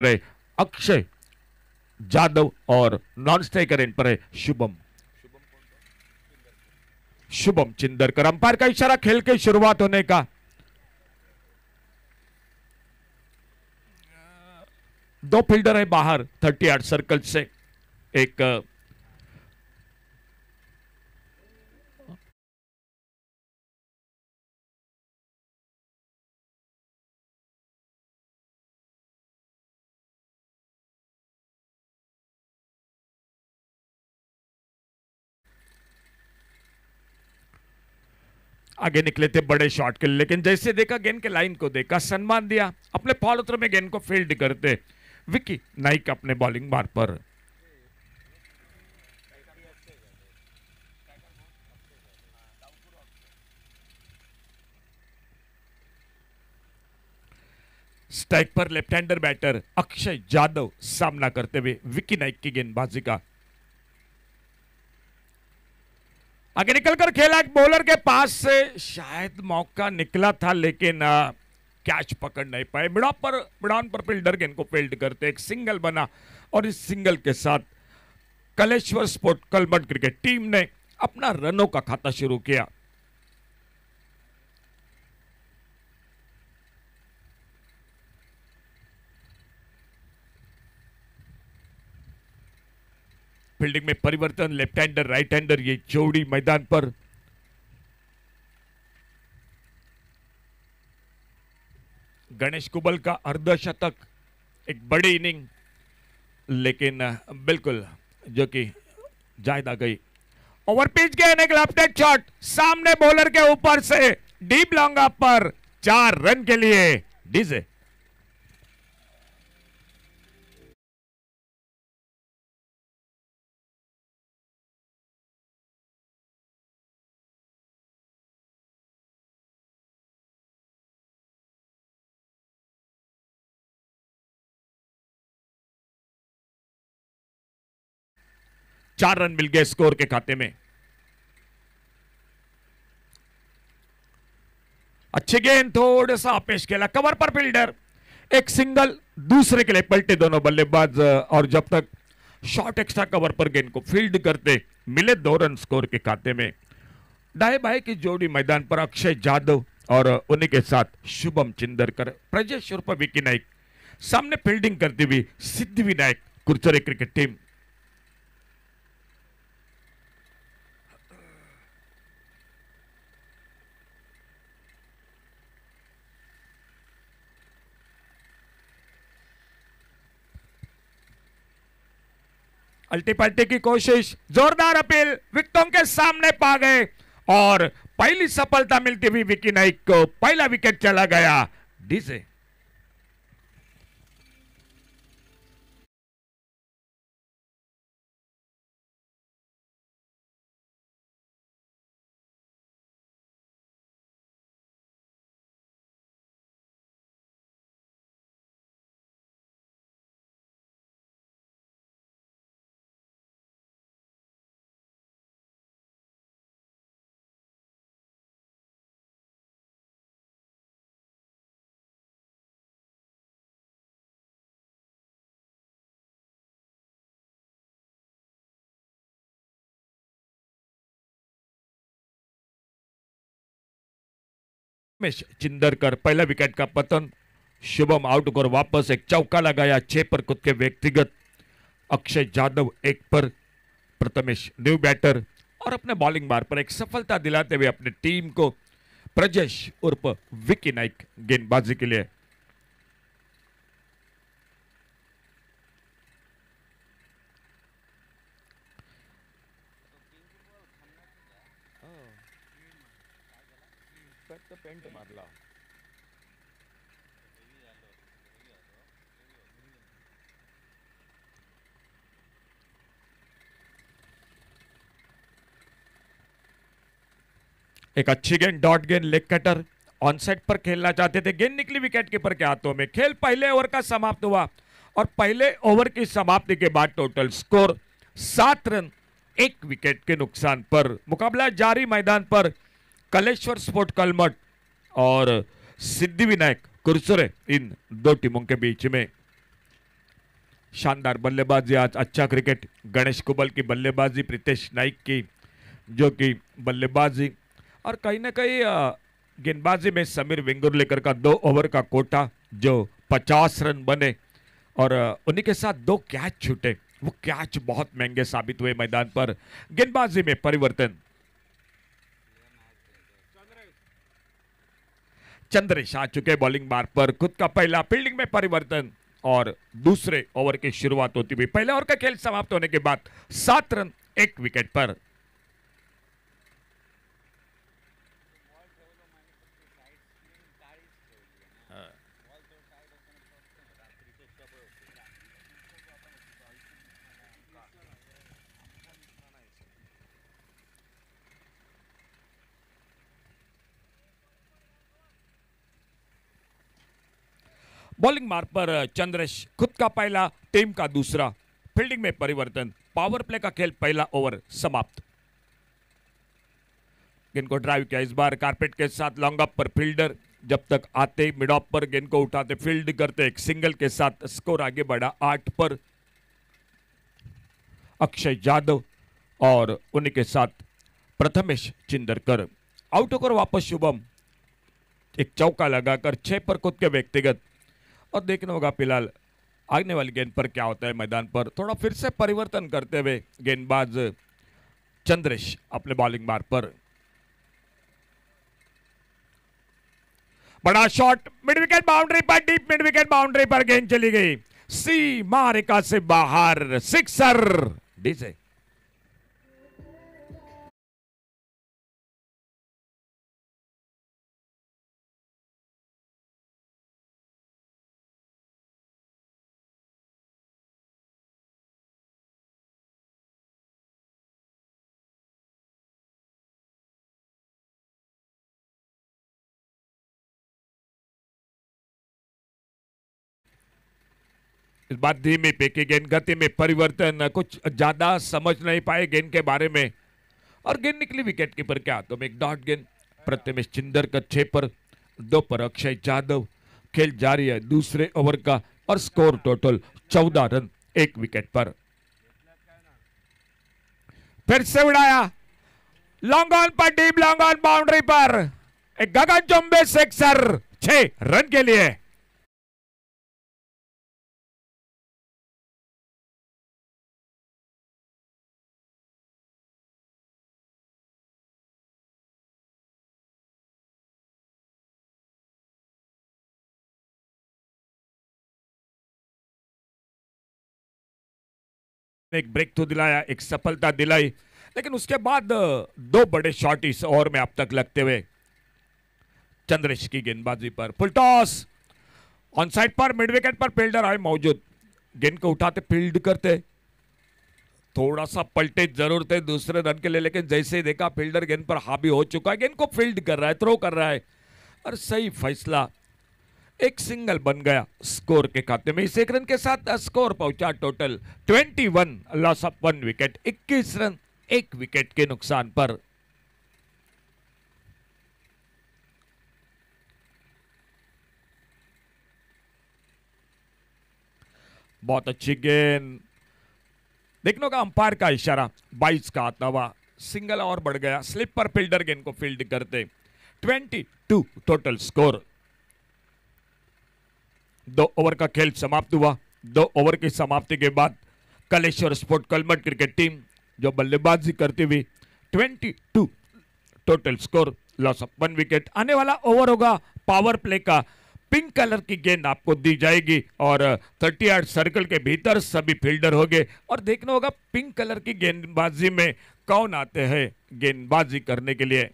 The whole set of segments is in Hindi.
है अक्षय जादव और नॉन स्ट्राइकर एंड पर है शुभम शुभम चिंदरकर। अंपायर का इशारा, खेल की शुरुआत होने का। दो फील्डर है बाहर 38 सर्कल से। एक आगे निकले थे बड़े शॉट के लिए, लेकिन जैसे देखा गेंद के लाइन को देखा, सम्मान दिया, अपने फॉलो थ्रो में गेंद को फील्ड करते विकी नाइक अपने बॉलिंग मार पर। स्ट्राइक पर left hander batter Akshay Jadhav सामना करते हुए विकी नाइक की गेंदबाजी का। आगे निकलकर खेला, बॉलर के पास से शायद मौका निकला था, लेकिन कैच पकड़ नहीं पाए। मिडान पर फील्डर गेंद को फील्ड करते एक सिंगल बना और इस सिंगल के साथ Kaleshwar sport Kalmath cricket team ने अपना रनों का खाता शुरू किया। फील्डिंग में परिवर्तन, लेफ्ट हैंडर राइट हैंडर ये जोड़ी मैदान पर। गणेश कुबल का अर्धशतक, एक बड़ी इनिंग, लेकिन बिल्कुल जो कि जायद आ गई। ओवर पिच गए एक लेफ्ट हैंड शॉट सामने बॉलर के ऊपर से डीप लॉन्ग अप पर 4 रन के लिए डीजे। चार रन मिल गए स्कोर के खाते में। अच्छी गेंद, थोड़ा सा अपेश खेला, कवर पर फील्डर, एक सिंगल, दूसरे के लिए पलटे दोनों बल्लेबाज और जब तक शॉर्ट एक्स्ट्रा कवर पर गेंद को फील्ड करते मिले 2 रन स्कोर के खाते में। दाएं बाएं की जोड़ी मैदान पर अक्षय जादव और उन्हीं के साथ शुभम चिंदरकर, प्रजेश उर्फ विकी नाइक, सामने फील्डिंग करती हुई सिद्धि विनायक कुरचरे क्रिकेट टीम। अल्टी पल्टी की कोशिश, जोरदार अपील, विकेटों के सामने पा गए और पहली सफलता मिलती हुई विकी नाइक को पहला विकेट चला गया डीजे। चिंदरकर पहला विकेट का पतन, शुभम आउट होकर वापस एक चौका लगाया 6 पर खुद के व्यक्तिगत। अक्षय जादव 1 पर, प्रथमेश न्यू बैटर और अपने बॉलिंग बार पर एक सफलता दिलाते हुए अपनी टीम को प्रजेश उर्फ विकी नाइक गेंदबाजी के लिए। पेंट मारला एक अच्छी गेंद, डॉट गेंद, लेग कटर, ऑन साइड पर खेलना चाहते थे, गेंद निकली विकेट कीपर के हाथों में। खेल पहले ओवर का समाप्त हुआ और पहले ओवर की समाप्ति के बाद टोटल स्कोर 7 रन 1 विकेट के नुकसान पर। मुकाबला जारी मैदान पर कलेश्वर स्पोर्ट कलमट और सिद्धि विनायक कुरसुरे, इन 2 टीमों के बीच में। शानदार बल्लेबाजी आज, अच्छा क्रिकेट। गणेश कुबल की बल्लेबाजी, प्रीतेश नाइक की जो कि बल्लेबाजी, और कहीं ना कहीं गेंदबाजी में समीर वेंगुर्लेकर का 2 ओवर का कोटा जो 50 रन बने, और उन्हीं के साथ 2 कैच छूटे। वो कैच बहुत महंगे साबित हुए मैदान पर। गेंदबाजी में परिवर्तन, चंद्रेश आ चुके बॉलिंग बार पर, खुद का पहला। फील्डिंग में परिवर्तन और दूसरे ओवर की शुरुआत होती हुई। पहले ओवर का खेल समाप्त होने के बाद 7 रन 1 विकेट पर। बॉलिंग मार्ग पर चंद्रेश, खुद का पहला, टीम का दूसरा। फील्डिंग में परिवर्तन, पावर प्ले का खेल, पहला ओवर समाप्त। गेंद को ड्राइव किया इस बार कारपेट के साथ, लॉन्ग अप पर फील्डर जब तक आते, मिड ऑफ पर गेंद को उठाते, फील्ड करते, एक सिंगल के साथ स्कोर आगे बढ़ा 8 पर। अक्षय यादव और उन्हीं के साथ प्रथमेश चिंदरकर आउट होकर वापस शुभम एक चौका लगाकर 6 पर खुद के व्यक्तिगत। और देखना होगा फिलहाल आगने वाली गेंद पर क्या होता है मैदान पर। थोड़ा फिर से परिवर्तन करते हुए गेंदबाज चंद्रेश अपने बॉलिंग मार्ग पर। बड़ा शॉट, मिड विकेट बाउंड्री पर, डीप मिड विकेट बाउंड्री पर गेंद चली गई, सीमा रेखा से बाहर, सिक्सर। डीजे इस बार धीमी पे की गेंद, गति में परिवर्तन, कुछ ज्यादा समझ नहीं पाए गेंद के बारे में, और गेंद निकली विकेट कीपर के हाथों में। एक डॉट गेंद, प्रथमेश चिंदरकर 6 पर, 2 पर अक्षय यादव। खेल जारी है दूसरे ओवर का और स्कोर टोटल 14 रन 1 विकेट पर। फिर से उड़ाया, लॉन्ग ऑन पर, डीप लॉन्ग ऑन बाउंड्री पर, एक गगनचुंबी सिक्सर 6 रन के लिए। एक ब्रेक तो दिलाया, एक सफलता दिलाई, लेकिन उसके बाद 2 बड़े शॉट इस ओवर में अब तक लगते हुए। चंद्रेश की गेंदबाजी पर फुल टॉस, ऑन साइड पर, मिड विकेट पर फील्डर आए मौजूद, गेंद को उठाते, फील्ड करते, थोड़ा सा पलटे जरूर थे दूसरे रन के लिए, लेकिन जैसे ही देखा फील्डर गेंद पर हावी हो चुका है, गेंद को फील्ड कर रहा है, थ्रो कर रहा है, और सही फैसला, एक सिंगल बन गया स्कोर के खाते में। इस 1 रन के साथ स्कोर पहुंचा total 21, loss of 1 wicket, 21 run 1 wicket के नुकसान पर। बहुत अच्छी गेंद, देखने का अंपायर का इशारा, 22 का आता हुआ सिंगल और बढ़ गया, स्लिप पर फील्डर गेंद को फील्ड करते, 22 टोटल स्कोर। 2 ओवर का खेल समाप्त हुआ। 2 ओवर की समाप्ति के बाद Kaleshwar sport Kalmath cricket team जो बल्लेबाजी करती हुई, 22 total score, loss of 1 wicket. आने वाला ओवर होगा पावर प्ले का, पिंक कलर की गेंद आपको दी जाएगी और 38 सर्कल के भीतर सभी फील्डर होंगे, और देखना होगा पिंक कलर की गेंदबाजी में कौन आते हैं गेंदबाजी करने के लिए।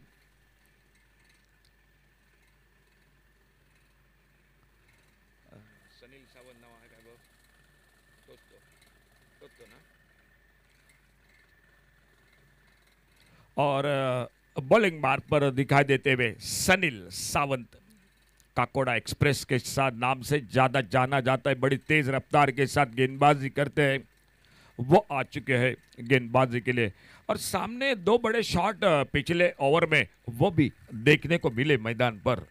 सनील सावंत नाव आहे का? तोच ना। और बॉलिंग मार्ग पर दिखाई देते हुए सनील सावंत, काकोड़ा एक्सप्रेस के साथ नाम से ज्यादा जाना जाता है, बड़ी तेज रफ्तार के साथ गेंदबाजी करते हैं, वो आ चुके हैं गेंदबाजी के लिए। और सामने 2 बड़े शॉट पिछले ओवर में वो भी देखने को मिले मैदान पर।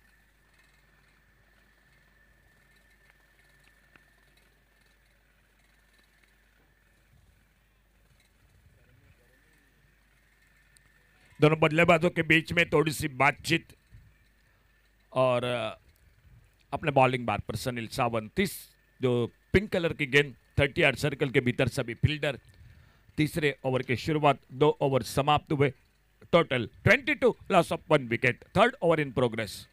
दोनों बल्लेबाजों के बीच में थोड़ी सी बातचीत और अपने बॉलिंग बार पर सनील सावंत 30 जो पिंक कलर की गेंद 30 यार्ड सर्कल के भीतर सभी फील्डर। तीसरे ओवर की शुरुआत 2 ओवर समाप्त हुए, total 22 loss of 1 wicket. Third over in progress.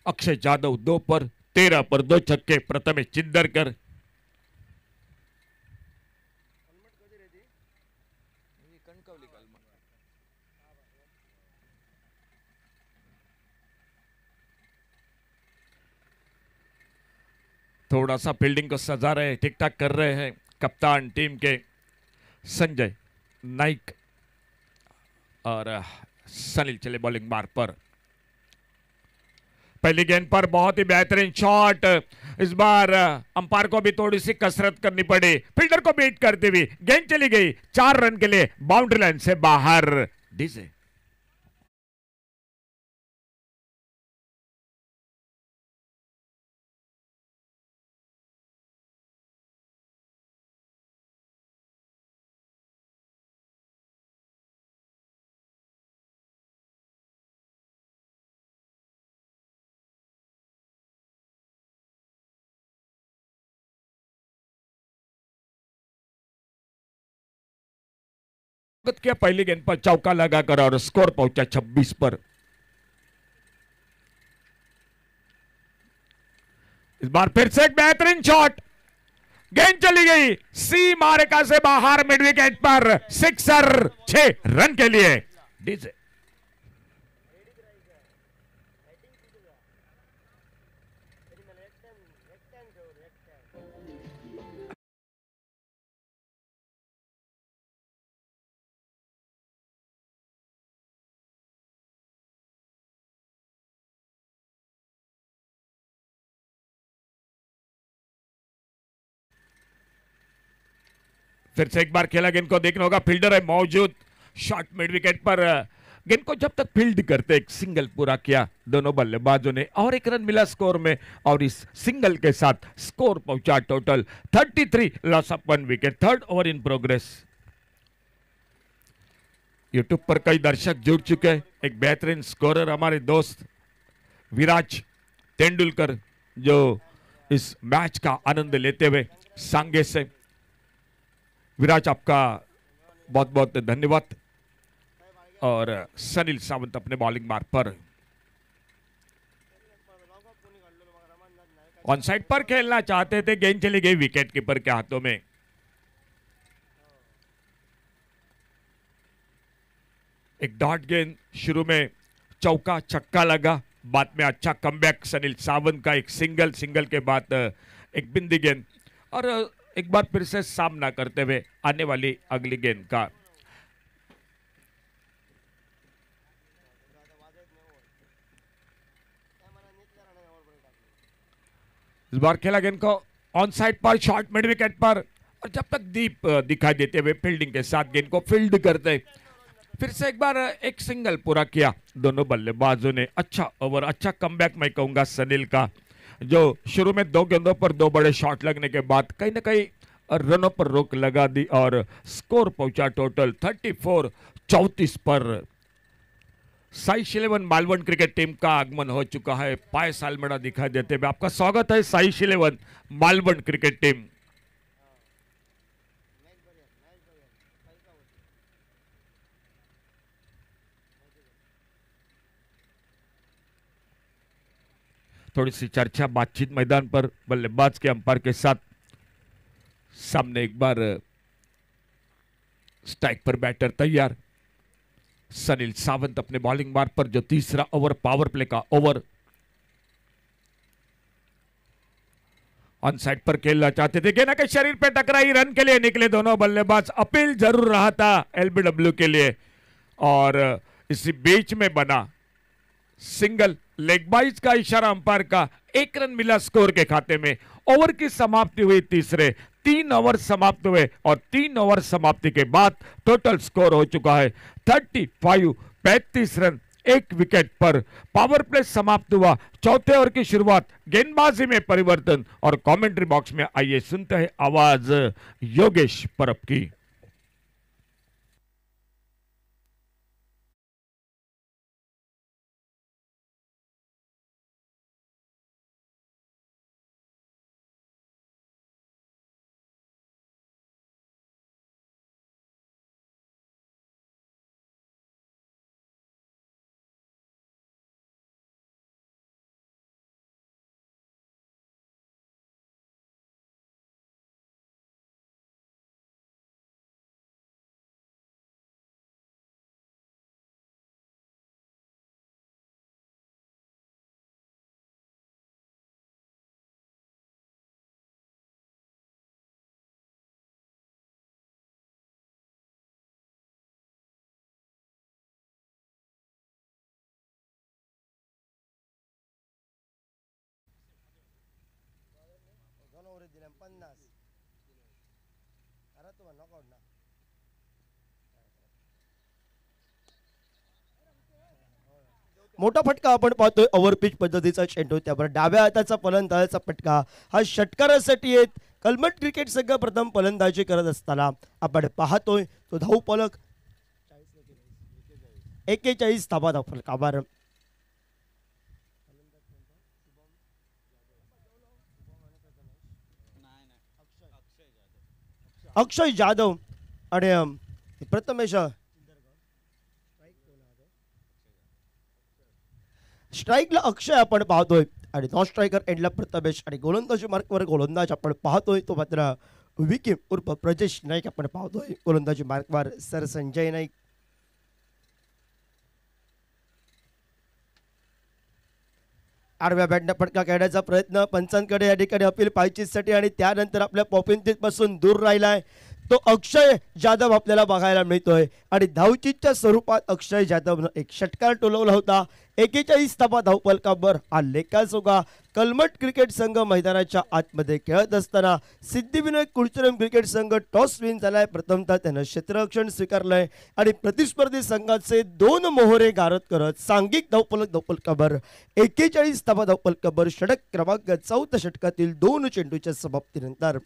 Akshay Jadhav 2 पर 13 पर 2 छक्के, प्रथमेश चिंदरकर थोड़ा सा फील्डिंग को सजा रहे हैं, ठीक ठाक कर रहे हैं कप्तान टीम के संजय नाइक और सनील चले बॉलिंग बार पर। पहली गेंद पर बहुत ही बेहतरीन शॉट। इस बार अंपायर को भी थोड़ी सी कसरत करनी पड़ी, फील्डर को बीट करते हुए गेंद चली गई 4 रन के लिए बाउंड्री लाइन से बाहर। डीजे किया, पहली गेंद पर चौका लगाकर और स्कोर पहुंचा 26 पर। इस बार फिर से एक बेहतरीन शॉट, गेंद चली गई सी मारेका से बाहर मिड विकेट पर, सिक्सर 6 रन के लिए। डीजे फिर से एक बार खेला, गेंद को देखना होगा, फील्डर है मौजूद, शॉट मिड विकेट पर। गेंद को जब तक फील्ड करते एक सिंगल पूरा किया दोनों बल्लेबाजों ने और 1 रन मिला स्कोर में, और इस सिंगल के साथ स्कोर पहुंचा total 33 loss of 1 wicket. Third over in progress. YouTube पर कई दर्शक जुड़ चुके हैं। एक बेहतरीन स्कोरर हमारे दोस्त विराज तेंदुलकर जो इस मैच का आनंद लेते हुए सांगे से। विराज आपका बहुत बहुत धन्यवाद। और सनील सावंत अपने बॉलिंग मार्ग पर ऑन साइड पर खेलना चाहते थे, गेंद चली गई विकेट कीपर के हाथों में। एक डॉट गेंद, शुरू में चौका छक्का लगा, बाद में अच्छा कमबैक सनील सावंत का, एक सिंगल के बाद एक बिंदी गेंद, और एक बार फिर से सामना करते हुए आने वाली अगली गेंद का। इस बार खेला गेंद को ऑन साइड पर, शॉट मिड विकेट पर, और जब तक दीप दिखाई देते हुए फील्डिंग के साथ गेंद को फील्ड करते, फिर से एक बार एक सिंगल पूरा किया दोनों बल्लेबाजों ने। अच्छा ओवर, अच्छा कमबैक मैं कहूंगा सनील का, जो शुरू में 2 गेंदों पर 2 बड़े शॉट लगने के बाद कहीं ना कहीं रनों पर रोक लगा दी और स्कोर पहुंचा टोटल 34 पर। साइश 11 मालवण क्रिकेट टीम का आगमन हो चुका है। पायस आलमेड़ा दिखाई देते हुए आपका स्वागत है साइश 11 मालवण क्रिकेट टीम। थोड़ी सी चर्चा बातचीत मैदान पर बल्लेबाज के अंपायर के साथ। सामने एक बार स्ट्राइक पर बैटर तैयार, सनील सावंत अपने बॉलिंग मार्ग पर, जो तीसरा ओवर पावर प्ले का ओवर। ऑन साइड पर खेलना चाहते थे, गेंद के शरीर पे टकराई, रन के लिए निकले दोनों बल्लेबाज। अपील जरूर रहा था एलबीडब्ल्यू के लिए, और इसी बीच में बना सिंगल, लेग बाइज का इशारा अंपायर का, 1 रन मिला स्कोर के खाते में। ओवर की समाप्ति हुई तीसरे, 3 ओवर समाप्त हुए और 3 ओवर समाप्ति के बाद टोटल स्कोर हो चुका है 35 रन 1 विकेट पर। पावर प्ले समाप्त हुआ, चौथे ओवर की शुरुआत, गेंदबाजी में परिवर्तन, और कमेंट्री बॉक्स में आइए सुनते हैं आवाज योगेश परब की। मोठा फटका आपण पाहतोय ओव्हरपिच पद्धतीचा चेंडू, त्यावर डाव्या हाताचा फलंदाजाचा फटका. हा षटकारासाठी येत कलमट क्रिकेट संघ प्रथम फलंदाजी करत असताना आपण पाहतोय तो धावफलक 41 धावा धावफलकावर. अक्षय जाधव आणि प्रथमेश स्ट्राईकला अक्षय आपण पाहतोय आणि नॉन स्ट्रायकर एंडला प्रथमेश आणि गोलंदाजी मार्कवर गोलंदाज आपण पाहतोय तो मात्र विकी उर्फ प्रजेश नाईक आपण पाहतोय. गोलंदाजी मार्कवर सर संजय नाईक. आडव्या बॅटने फटका खेळण्याचा प्रयत्न पंचांकडे या ठिकाणी अपील पायचीसाठी आणि त्यानंतर आपल्या पॉपिंग पासून दूर राहिलाय तो अक्षय जाधव आपल्याला बघायला मिळतोय आणि धावचीच्या स्वरूपात अक्षय जाधवनं एक षटकार टोलवला होता. 41 धावा धावफलकावर हा लेखाजोगा कलमट क्रिकेट संघ मैदानाच्या आतमध्ये खेळत असताना सिद्धिविनायक कुलचरम क्रिकेट संघ टॉस विन झालाय. प्रथमतः त्यानं क्षेत्ररक्षण स्वीकारलंय आणि प्रतिस्पर्धी संघाचे 2 मोहरे गारद करत सांघिक धावफलकावर 41 धावा धावफलकावर षटक क्रमांक 4 षटकातील 2 चेंडूच्या समाप्तीनंतर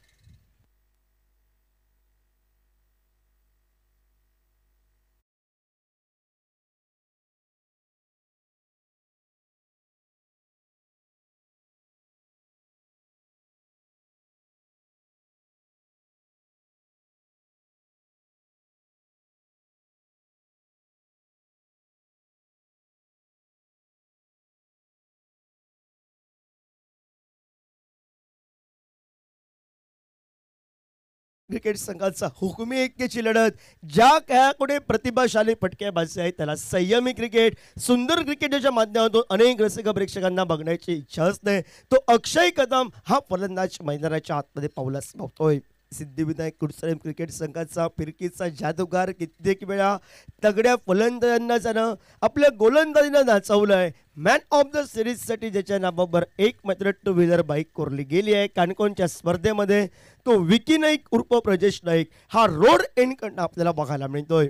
क्रिकेट संघाचा हुकुमी एक्केची लढत. ज्या खेळाकडे प्रतिभाशाली फटकेबाजी आहे त्याला संयमी क्रिकेट सुंदर क्रिकेटच्या माध्यमातून अनेक रसिक प्रेक्षकांना बघण्याची इच्छा असते. तो अक्षय कदम हा फलंदाज मैदानाच्या आतमध्ये पावलास पावतोय. सिद्धिविनायक कुलचरम क्रिकेट संघाचा फिरकीचा जादूगार कित्येक वेळा तगड्या फलंदाजांना त्यानं आपल्या गोलंदाजीनं नाचवलंय. मॅन ऑफ द सिरीजसाठी ज्याच्या नावावर एक मात्र 2 व्हीलर बाईक कोरली गेली आहे कानकोनच्या स्पर्धेमध्ये तो विकी नाईक उर्फ प्रजेश नाईक हा रोड एंडकडनं आपल्याला बघायला मिळतोय.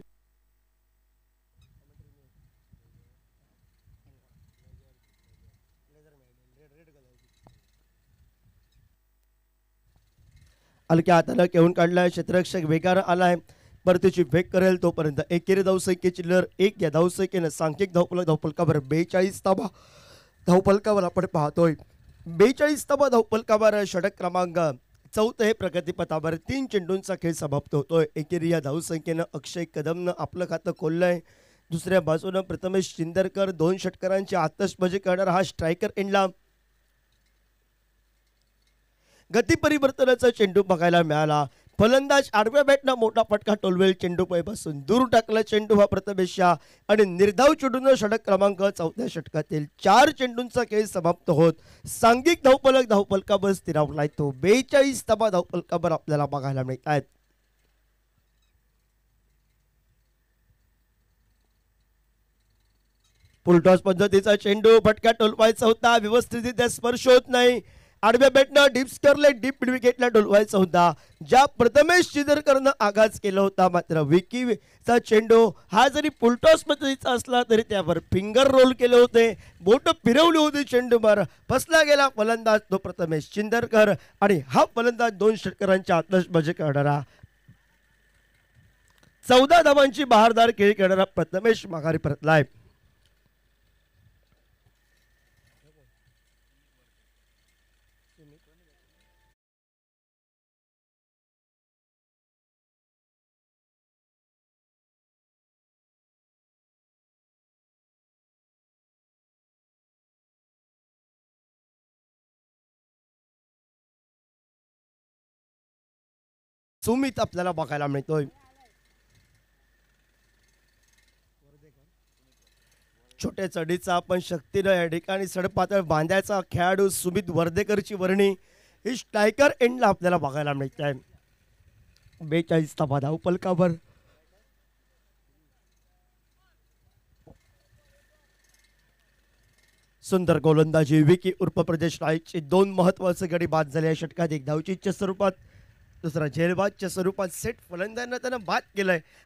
हलक्या हाताला घेऊन काढलाय. क्षेत्ररक्षक वेगार आलाय. परतीची वेग करेल तोपर्यंत एकेरी धावसंख्येची चिल्लर 1 या धावसंख्येनं सांख्यिक धावफलकावर 42 धावा धावफलकावर आपण पाहतोय. 42 धावा धावफलकावर षटक क्रमांक 4 हे प्रगतीपथावर 3 चेंडूंचा खेळ समाप्त होतोय. एकेरी या धावसंख्येनं अक्षय कदमनं आपलं खातं खोललंय. दुसऱ्या बाजूनं प्रथमेश चिंदरकर 2 षटकारांची आतषबाजी करणारा हा स्ट्रायकर एंडला गती परिवर्तनाचा चेंडू बघायला मिळाला. फलंदाज आडव्या बॅटनं मोठा फटका टोलवेल चेंडू पासून दूर टाकला चेंडू हा प्रथमेश आणि निर्धाव चेंडूनं षटक क्रमांक 4 षटकातील 4 चेंडूंचा खेळ समाप्त होत सांघिक धावफलकावर स्थिरावलाय. तो 42 धावा धावफलकावर आपल्याला बघायला मिळत आहेत. फुलटॉस पद्धतीचा चेंडू फटका टोलवायचा होता. व्यवस्थितरित्या स्पर्श होत नाही. आडव्या बॅटनं डिप्सकरले डीप विकेटला डोलवायचा होता. ज्या प्रथमेश चिदरकरनं आघात केला होता मात्र विकीचा चेंडू हा जरी फुलटॉस पद्धतीचा असला तरी त्यावर फिंगर रोल केले होते. बोट फिरवली होती. चेंडूवर फसला गेला फलंदाज तो प्रथमेश चिंदरकर आणि हा फलंदाज 2 षटकारांच्या आतषबाजी करणारा 14 धावांची बहारदार खेळी करणारा प्रथमेश माघारी परतलाय. सुमित आपल्याला बघायला मिळतोय. छोट्या चढीचा आपण शक्तीनं या ठिकाणी सडपातळ बांधायचा खेळाडू सुमित वर्धेकरची वर्णी ही स्ट्रायकर एंडला आपल्याला बघायला मिळत आहे. 42 धावा धावफलकावर सुंदर गोलंदाजी विकी उर्फ प्रदेश नाईकची 2 महत्वाचे गडी बाद झाले या षटकात. एक धावचीच्या स्वरूपात, दुसरा झेलबादच्या स्वरूपात. सेट फलंदाजांना त्यानं बाद केलंय